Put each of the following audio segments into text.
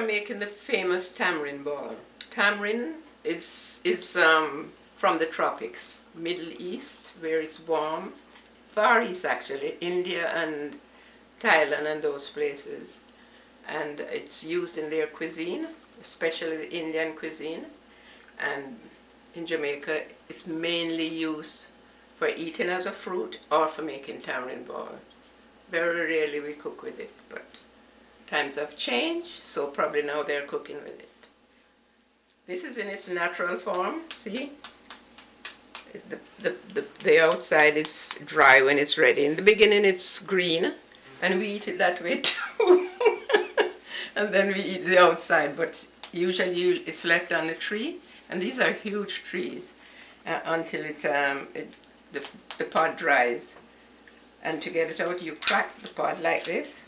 are making the famous tamarind ball. Tamarind is from the tropics, Middle East, where it's warm. Far East actually, India and Thailand and those places. And it's used in their cuisine, especially the Indian cuisine. And in Jamaica, it's mainly used for eating as a fruit or for making tamarind ball. Very rarely we cook with it, but times have changed, so probably now they're cooking with it. This is in its natural form, see? The outside is dry when it's ready. In the beginning it's green, and we eat it that way too. And then we eat the outside, but usually it's left on the tree, and these are huge trees until the pod dries. And to get it out, you crack the pod like this.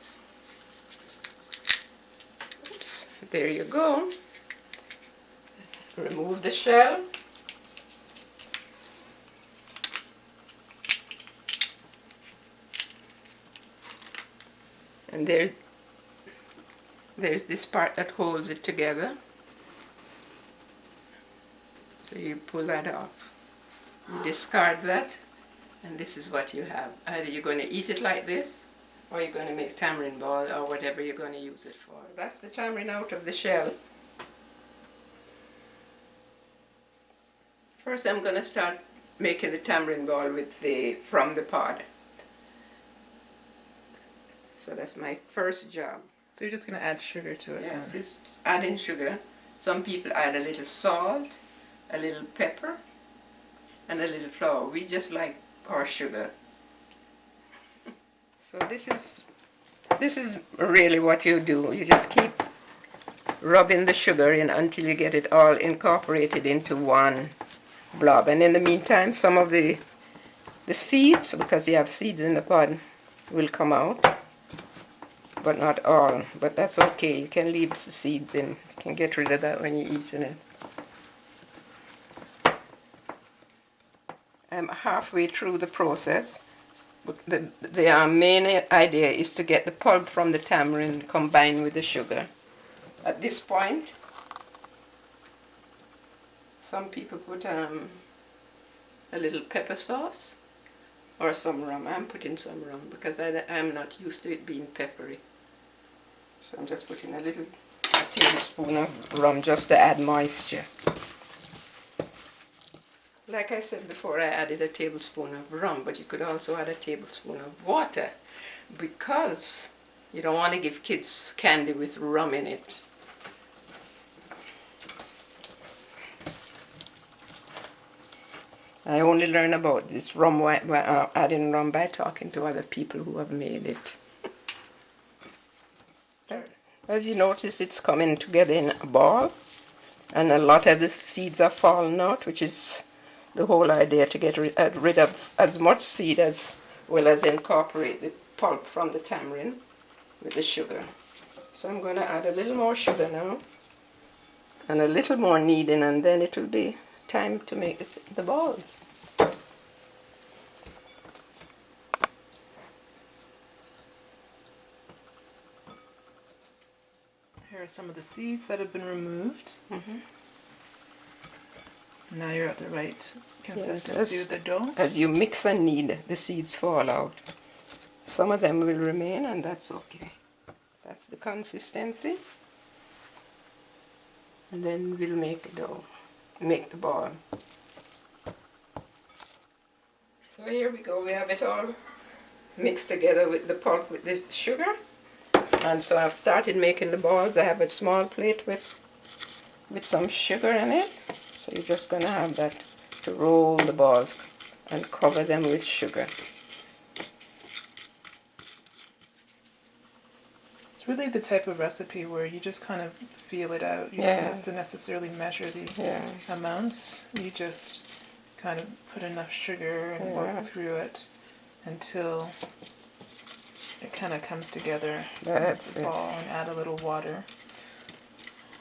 Oops, there you go. Remove the shell. And there's this part that holds it together. So you pull that off. You discard that, and this is what you have. Either you're going to eat it like this, or you're going to make tamarind ball, or whatever you're going to use it for. That's the tamarind out of the shell. First I'm going to start making the tamarind ball from the pod. So that's my first job. So you're just going to add sugar to it? Yes, then? it's adding sugar. Some people add a little salt, a little pepper, and a little flour. We just like our sugar. So this is really what you do. You just keep rubbing the sugar in until you get it all incorporated into one blob. And in the meantime, some of the seeds, because you have seeds in the pod, will come out. But not all. But that's okay. You can leave the seeds in. You can get rid of that when you're eating it. I'm halfway through the process. The main idea is to get the pulp from the tamarind combined with the sugar. At this point, some people put a little pepper sauce or some rum. I'm putting some rum because I'm not used to it being peppery. So I'm just putting a tablespoon of rum just to add moisture. Like I said before, I added a tablespoon of rum, but you could also add a tablespoon of water because you don't want to give kids candy with rum in it. I only learned about this rum, adding rum by talking to other people who have made it. As you notice, it's coming together in a ball, and a lot of the seeds are falling out, which is the whole idea, to get rid of as much seed as well as incorporate the pulp from the tamarind with the sugar. So I'm going to add a little more sugar now, and a little more kneading, and then it will be time to make the balls. Here are some of the seeds that have been removed. Mm-hmm. Now you're at the right consistency with the dough. As you mix and knead, the seeds fall out. Some of them will remain, and that's okay. That's the consistency. And then we'll make the dough, make the ball. So here we go. We have it all mixed together with the pulp with the sugar. And so I've started making the balls. I have a small plate with some sugar in it. So you're just going to have that to roll the balls and cover them with sugar. It's really the type of recipe where you just kind of feel it out. You don't have to necessarily measure the amounts. You just kind of put enough sugar and work through it until it kind of comes together. That's the ball, and add a little water.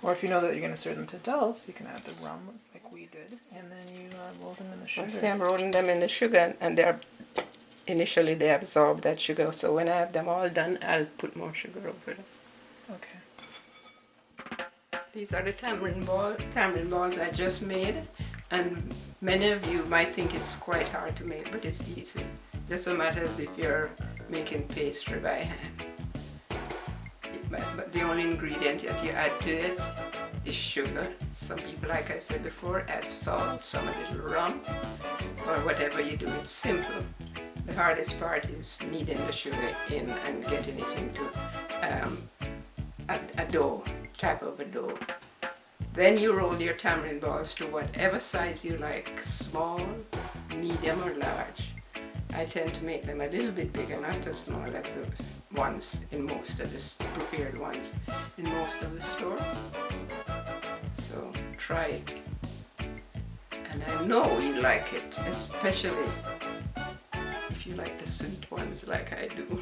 Or if you know that you're going to serve them to adults, you can add the rum like we did, and then you roll them in the sugar. See, I'm rolling them in the sugar, and initially they absorb that sugar. So when I have them all done, I'll put more sugar over them. Okay. These are the tamarind balls I just made, and many of you might think it's quite hard to make, but it's easy. Just so matters if you're making pastry by hand. But the only ingredient that you add to it is sugar. Some people, like I said before, add salt, some a little rum, or whatever you do. It's simple. The hardest part is kneading the sugar in and getting it into a dough, type of a dough. Then you roll your tamarind balls to whatever size you like, small, medium or large. I tend to make them a little bit bigger, not as small as the ones in most of the prepared ones in most of the stores. So try it. And I know you like it, especially if you like the sweet ones like I do.